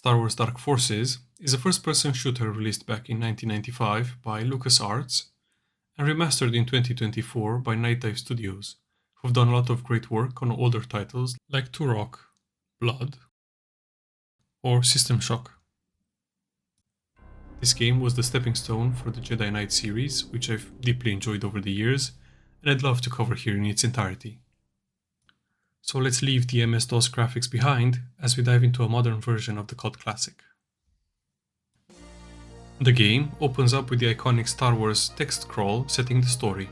Star Wars Dark Forces is a first-person shooter released back in 1995 by LucasArts and remastered in 2024 by Nightdive Studios, who've done a lot of great work on older titles like Turok, Blood, or System Shock. This game was the stepping stone for the Jedi Knight series, which I've deeply enjoyed over the years, and I'd love to cover here in its entirety. So let's leave the MS-DOS graphics behind as we dive into a modern version of the cult classic. The game opens up with the iconic Star Wars text scroll setting the story.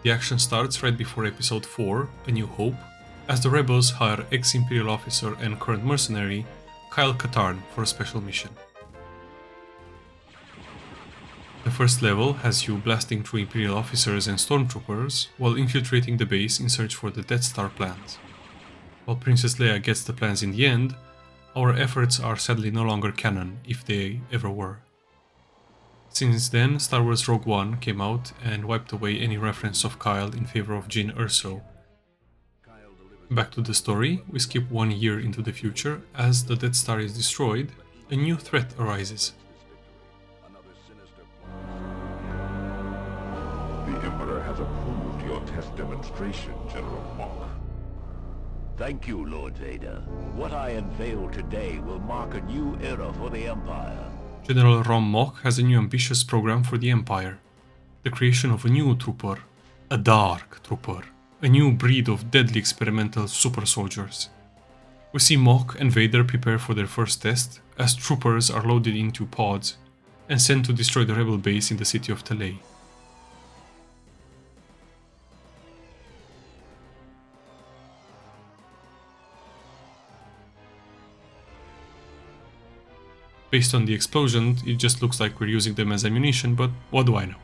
The action starts right before Episode 4, A New Hope, as the rebels hire ex-Imperial officer and current mercenary Kyle Katarn for a special mission. The first level has you blasting through Imperial officers and stormtroopers while infiltrating the base in search for the Death Star plans. While Princess Leia gets the plans in the end, our efforts are sadly no longer canon, if they ever were. Since then, Star Wars Rogue One came out and wiped away any reference of Kyle in favor of Jyn Erso. Back to the story, we skip 1 year into the future. As the Death Star is destroyed, a new threat arises. The Emperor has approved your test demonstration, General Mock. Thank you, Lord Vader. What I unveil today will mark a new era for the Empire. General Rom Mock has a new ambitious program for the Empire. The creation of a new trooper, a dark trooper, a new breed of deadly experimental super soldiers. We see Mock and Vader prepare for their first test as troopers are loaded into pods and sent to destroy the rebel base in the city of Talay. Based on the explosion, it just looks like we're using them as ammunition, but what do I know?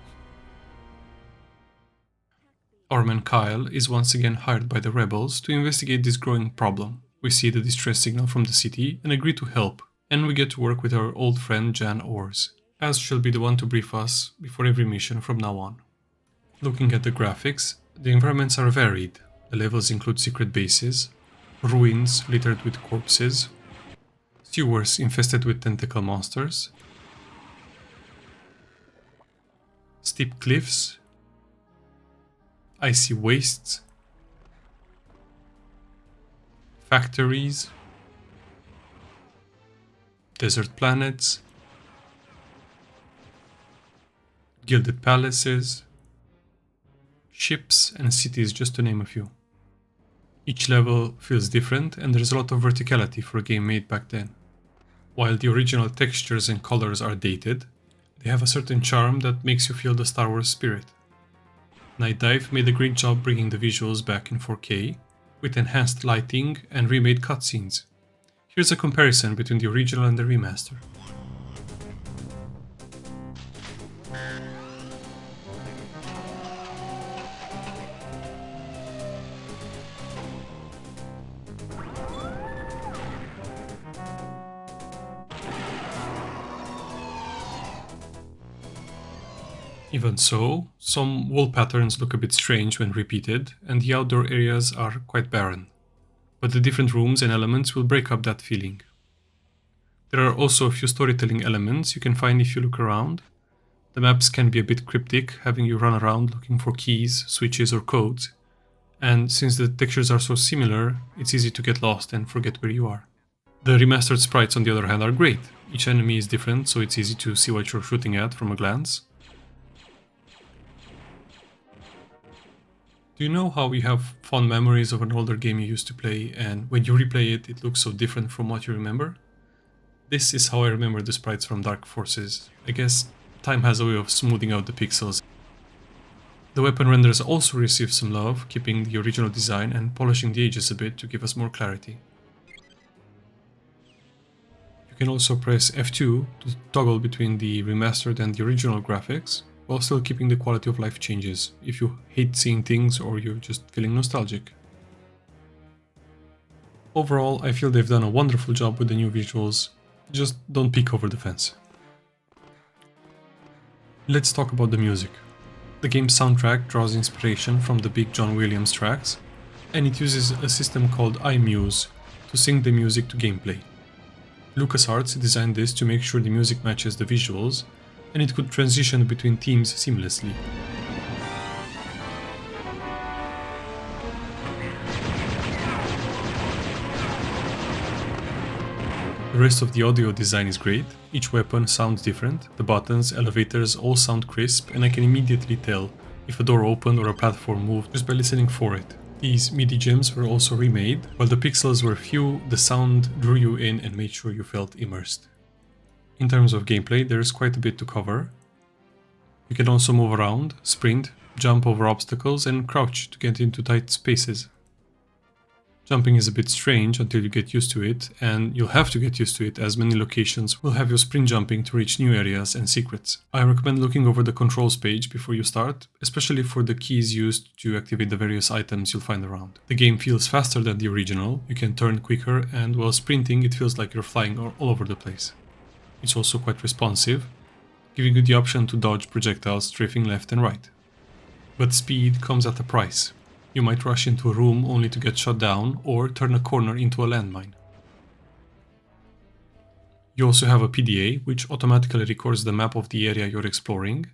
Our man Kyle is once again hired by the rebels to investigate this growing problem. We see the distress signal from the city and agree to help, and we get to work with our old friend Jan Ors, as she'll be the one to brief us before every mission from now on. Looking at the graphics, the environments are varied. The levels include secret bases, ruins littered with corpses, sewers infested with tentacle monsters, steep cliffs, icy wastes, factories, desert planets, gilded palaces, ships and cities, just to name a few. Each level feels different and there's a lot of verticality for a game made back then. While the original textures and colors are dated, they have a certain charm that makes you feel the Star Wars spirit. Nightdive made a great job bringing the visuals back in 4K, with enhanced lighting and remade cutscenes. Here's a comparison between the original and the remaster. Even so, some wall patterns look a bit strange when repeated, and the outdoor areas are quite barren. But the different rooms and elements will break up that feeling. There are also a few storytelling elements you can find if you look around. The maps can be a bit cryptic, having you run around looking for keys, switches or codes, and since the textures are so similar, it's easy to get lost and forget where you are. The remastered sprites on the other hand are great. Each enemy is different, so it's easy to see what you're shooting at from a glance. Do you know how you have fond memories of an older game you used to play, and when you replay it, it looks so different from what you remember? This is how I remember the sprites from Dark Forces. I guess time has a way of smoothing out the pixels. The weapon renders also receive some love, keeping the original design and polishing the edges a bit to give us more clarity. You can also press F2 to toggle between the remastered and the original graphics, while still keeping the quality of life changes, if you hate seeing things or you're just feeling nostalgic. Overall, I feel they've done a wonderful job with the new visuals, just don't peek over the fence. Let's talk about the music. The game's soundtrack draws inspiration from the big John Williams tracks, and it uses a system called iMuse to sync the music to gameplay. LucasArts designed this to make sure the music matches the visuals, and it could transition between themes seamlessly. The rest of the audio design is great. Each weapon sounds different, the buttons, elevators all sound crisp, and I can immediately tell if a door opened or a platform moved just by listening for it. These MIDI gems were also remade. While the pixels were few, the sound drew you in and made sure you felt immersed. In terms of gameplay, there is quite a bit to cover. You can also move around, sprint, jump over obstacles, and crouch to get into tight spaces. Jumping is a bit strange until you get used to it, and you'll have to get used to it as many locations will have you sprint jumping to reach new areas and secrets. I recommend looking over the controls page before you start, especially for the keys used to activate the various items you'll find around. The game feels faster than the original, you can turn quicker, and while sprinting it feels like you're flying all over the place. It's also quite responsive, giving you the option to dodge projectiles strafing left and right. But speed comes at a price. You might rush into a room only to get shot down, or turn a corner into a landmine. You also have a PDA, which automatically records the map of the area you're exploring,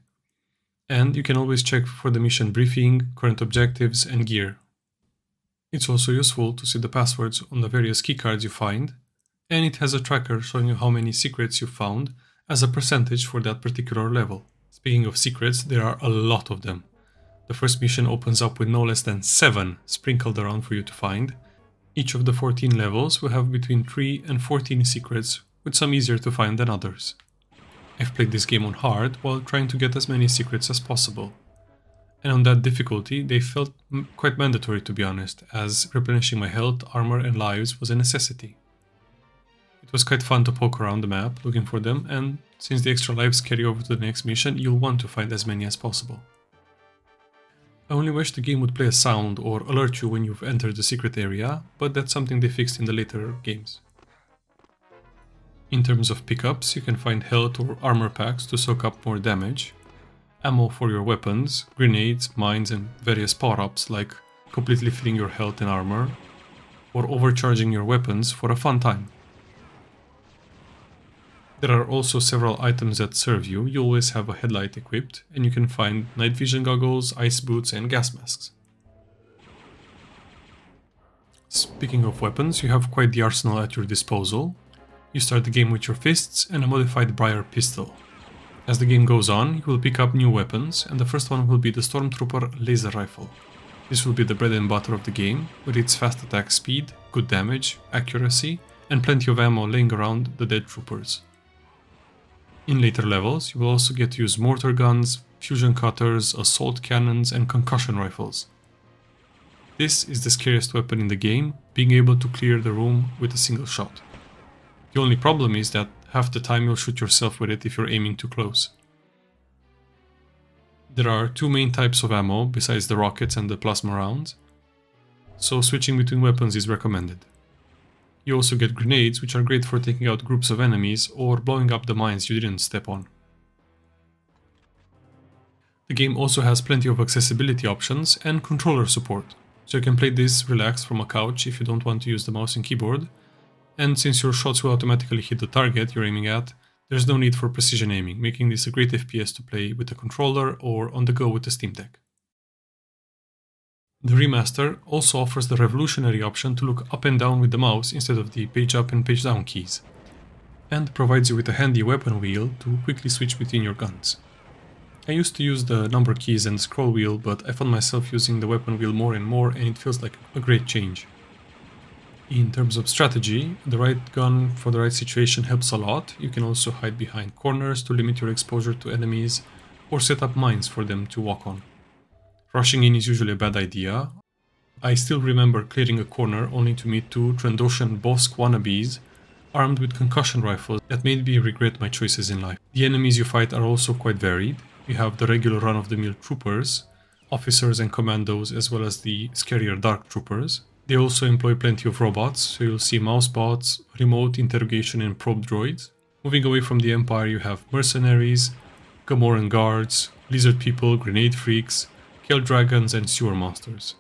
and you can always check for the mission briefing, current objectives, and gear. It's also useful to see the passwords on the various keycards you find, and it has a tracker showing you how many secrets you found as a percentage for that particular level. Speaking of secrets, there are a lot of them. The first mission opens up with no less than 7 sprinkled around for you to find. Each of the 14 levels will have between 3 and 14 secrets, with some easier to find than others. I've played this game on hard while trying to get as many secrets as possible. And on that difficulty, they felt quite mandatory, to be honest, as replenishing my health, armor and lives was a necessity. It was quite fun to poke around the map looking for them, and since the extra lives carry over to the next mission, you'll want to find as many as possible. I only wish the game would play a sound or alert you when you've entered the secret area, but that's something they fixed in the later games. In terms of pickups, you can find health or armor packs to soak up more damage, ammo for your weapons, grenades, mines and various power-ups like completely filling your health and armor, or overcharging your weapons for a fun time. There are also several items that serve you. You always have a headlight equipped, and you can find night vision goggles, ice boots and gas masks. Speaking of weapons, you have quite the arsenal at your disposal. You start the game with your fists and a modified Briar pistol. As the game goes on, you will pick up new weapons, and the first one will be the Stormtrooper laser rifle. This will be the bread and butter of the game, with its fast attack speed, good damage, accuracy, and plenty of ammo laying around the dead troopers. In later levels, you will also get to use mortar guns, fusion cutters, assault cannons, and concussion rifles. This is the scariest weapon in the game, being able to clear the room with a single shot. The only problem is that half the time you'll shoot yourself with it if you're aiming too close. There are 2 main types of ammo besides the rockets and the plasma rounds, so switching between weapons is recommended. You also get grenades, which are great for taking out groups of enemies or blowing up the mines you didn't step on. The game also has plenty of accessibility options and controller support, so you can play this relaxed from a couch if you don't want to use the mouse and keyboard, and since your shots will automatically hit the target you're aiming at, there's no need for precision aiming, making this a great FPS to play with a controller or on the go with a Steam Deck. The remaster also offers the revolutionary option to look up and down with the mouse instead of the page up and page down keys, and provides you with a handy weapon wheel to quickly switch between your guns. I used to use the number keys and scroll wheel, but I found myself using the weapon wheel more and more, and it feels like a great change. In terms of strategy, the right gun for the right situation helps a lot. You can also hide behind corners to limit your exposure to enemies, or set up mines for them to walk on. Rushing in is usually a bad idea. I still remember clearing a corner only to meet 2 Trandoshan Bosk wannabes armed with concussion rifles that made me regret my choices in life. The enemies you fight are also quite varied. You have the regular run-of-the-mill troopers, officers and commandos, as well as the scarier dark troopers. They also employ plenty of robots, so you'll see mouse bots, remote interrogation and probe droids. Moving away from the Empire you have mercenaries, Gamoran guards, lizard people, grenade freaks, Kill dragons and sewer monsters.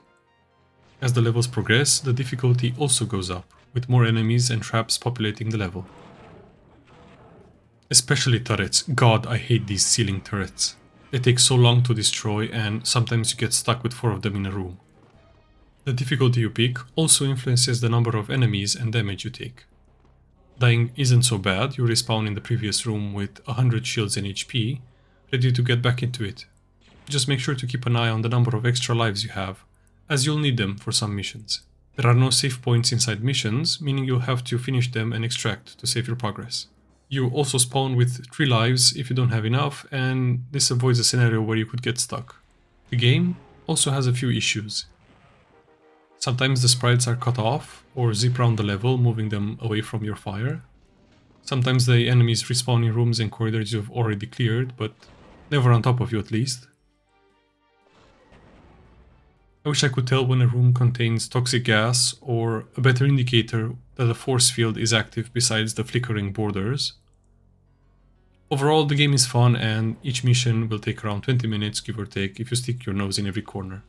As the levels progress, the difficulty also goes up, with more enemies and traps populating the level. Especially turrets. God, I hate these ceiling turrets. They take so long to destroy and sometimes you get stuck with 4 of them in a room. The difficulty you pick also influences the number of enemies and damage you take. Dying isn't so bad, you respawn in the previous room with 100 shields and HP, ready to get back into it. Just make sure to keep an eye on the number of extra lives you have, as you'll need them for some missions. There are no save points inside missions, meaning you'll have to finish them and extract to save your progress. You also spawn with 3 lives if you don't have enough, and this avoids a scenario where you could get stuck. The game also has a few issues. Sometimes the sprites are cut off or zip around the level, moving them away from your fire. Sometimes the enemies respawn in rooms and corridors you've already cleared, but never on top of you at least. I wish I could tell when a room contains toxic gas, or a better indicator that a force field is active besides the flickering borders. Overall, the game is fun and each mission will take around 20 minutes, give or take, if you stick your nose in every corner.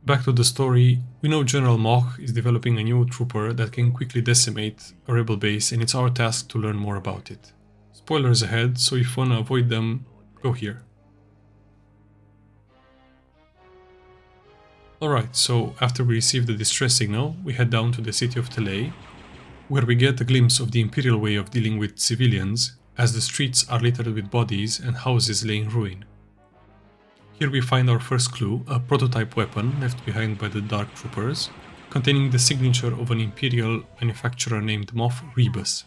Back to the story, we know General Moch is developing a new trooper that can quickly decimate a rebel base, and it's our task to learn more about it. Spoilers ahead, so if you wanna avoid them, go here. Alright, so after we receive the distress signal, we head down to the city of Telei, where we get a glimpse of the Imperial way of dealing with civilians, as the streets are littered with bodies and houses laying ruin. Here we find our first clue, a prototype weapon left behind by the Dark Troopers, containing the signature of an Imperial manufacturer named Moff Rebus.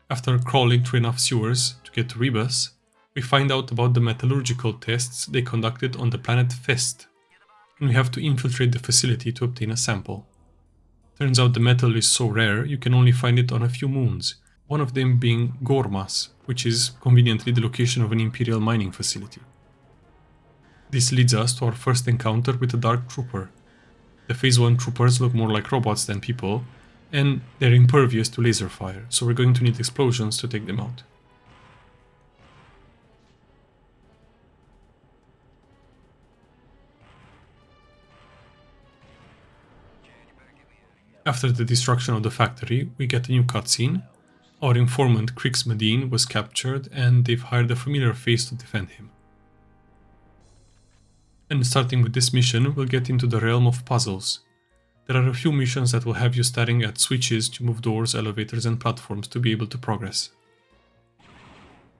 After crawling through enough sewers to get to Rebus, we find out about the metallurgical tests they conducted on the planet Fest, and we have to infiltrate the facility to obtain a sample. Turns out the metal is so rare you can only find it on a few moons, one of them being Gormas, which is conveniently the location of an Imperial mining facility. This leads us to our first encounter with the Dark Trooper. The Phase 1 troopers look more like robots than people, and they're impervious to laser fire, so we're going to need explosions to take them out. After the destruction of the factory, we get a new cutscene. Our informant Krix Medine was captured and they've hired a familiar face to defend him. And starting with this mission, we'll get into the realm of puzzles. There are a few missions that will have you staring at switches to move doors, elevators and platforms to be able to progress.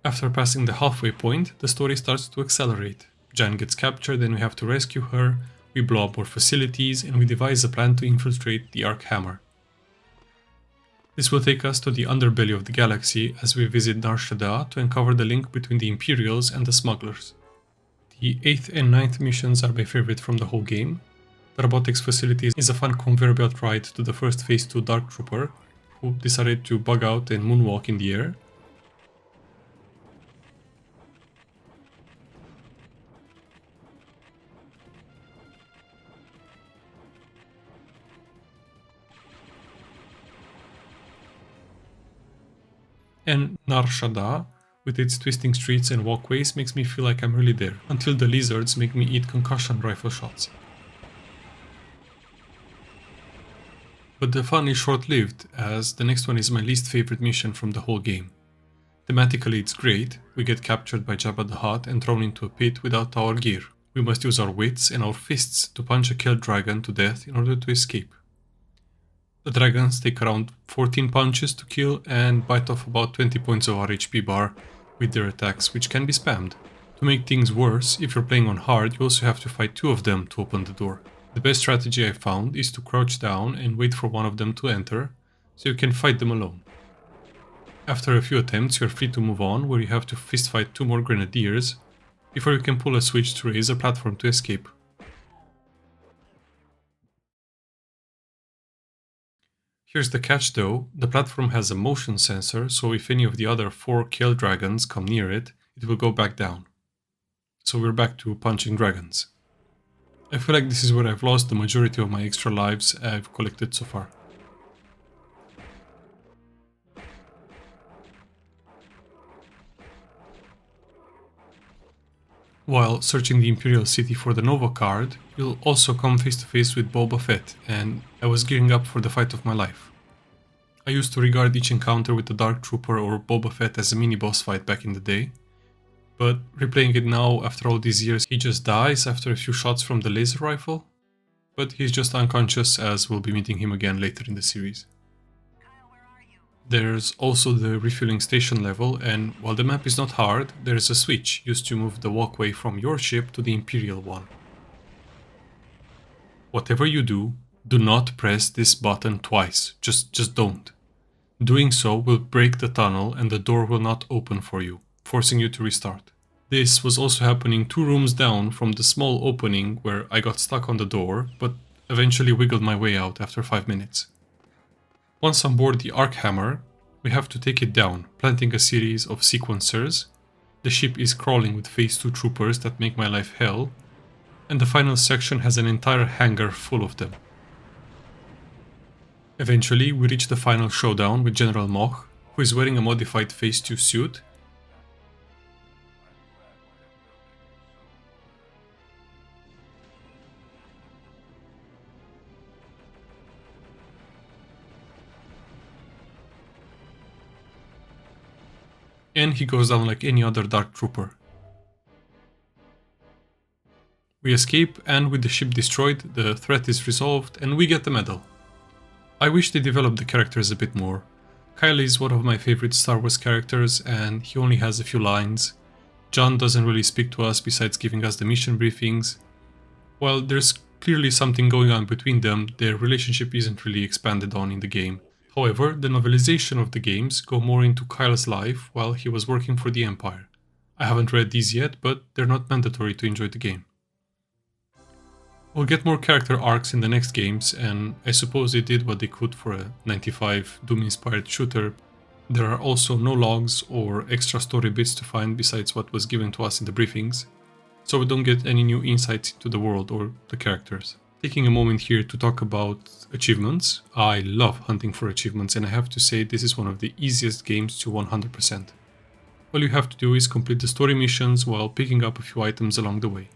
After passing the halfway point, the story starts to accelerate. Jan gets captured and we have to rescue her, we blow up more facilities, and we devise a plan to infiltrate the Arc Hammer. This will take us to the underbelly of the galaxy as we visit Nar Shaddaa to uncover the link between the Imperials and the smugglers. The 8th and 9th missions are my favorite from the whole game. The robotics facility is a fun conveyor belt ride to the first Phase 2 Dark Trooper, who decided to bug out and moonwalk in the air. And Nar Shaddaa, with its twisting streets and walkways, makes me feel like I'm really there, until the lizards make me eat concussion rifle shots. But the fun is short-lived, as the next one is my least favorite mission from the whole game. Thematically it's great, we get captured by Jabba the Hutt and thrown into a pit without our gear. We must use our wits and our fists to punch a killed dragon to death in order to escape. The dragons take around 14 punches to kill and bite off about 20 points of our HP bar with their attacks, which can be spammed. To make things worse, if you're playing on hard, you also have to fight 2 of them to open the door. The best strategy I found is to crouch down and wait for one of them to enter, so you can fight them alone. After a few attempts, you're free to move on, where you have to fistfight 2 more grenadiers before you can pull a switch to raise a platform to escape. Here's the catch though, the platform has a motion sensor, so if any of the other 4 kill dragons come near it, it will go back down. So we're back to punching dragons. I feel like this is where I've lost the majority of my extra lives I've collected so far. While searching the Imperial City for the Nova card, you'll also come face to face with Boba Fett, and I was gearing up for the fight of my life. I used to regard each encounter with the Dark Trooper or Boba Fett as a mini boss fight back in the day, but replaying it now after all these years, he just dies after a few shots from the laser rifle, but he's just unconscious as we'll be meeting him again later in the series. There's also the refueling station level, and while the map is not hard, there is a switch used to move the walkway from your ship to the Imperial one. Whatever you do, do not press this button twice, just don't. Doing so will break the tunnel and the door will not open for you, forcing you to restart. This was also happening 2 rooms down from the small opening where I got stuck on the door, but eventually wiggled my way out after 5 minutes. Once on board the Arkhammer, we have to take it down, planting a series of sequencers. The ship is crawling with Phase 2 troopers that make my life hell, and the final section has an entire hangar full of them. Eventually, we reach the final showdown with General Moch, who is wearing a modified Phase 2 suit. And he goes down like any other Dark Trooper. We escape, and with the ship destroyed, the threat is resolved and we get the medal. I wish they developed the characters a bit more. Kyle is one of my favorite Star Wars characters and he only has a few lines. John doesn't really speak to us besides giving us the mission briefings. While there's clearly something going on between them, their relationship isn't really expanded on in the game. However, the novelization of the games go more into Kyle's life while he was working for the Empire. I haven't read these yet, but they're not mandatory to enjoy the game. We'll get more character arcs in the next games, and I suppose they did what they could for a 95 Doom-inspired shooter. There are also no logs or extra story bits to find besides what was given to us in the briefings, so we don't get any new insights into the world or the characters. Taking a moment here to talk about achievements. I love hunting for achievements, and I have to say this is one of the easiest games to 100%. All you have to do is complete the story missions while picking up a few items along the way.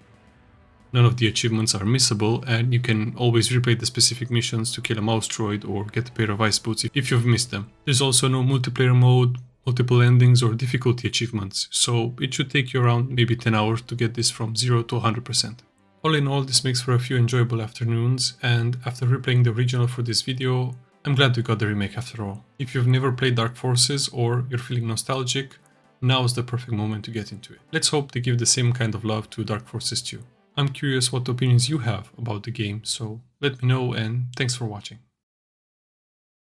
None of the achievements are missable, and you can always replay the specific missions to kill a mouse droid or get a pair of ice boots if you've missed them. There's also no multiplayer mode, multiple endings or difficulty achievements, so it should take you around maybe 10 hours to get this from 0 to 100%. All in all, this makes for a few enjoyable afternoons, and after replaying the original for this video, I'm glad we got the remake after all. If you've never played Dark Forces or you're feeling nostalgic, now is the perfect moment to get into it. Let's hope they give the same kind of love to Dark Forces 2. I'm curious what opinions you have about the game, so let me know, and thanks for watching.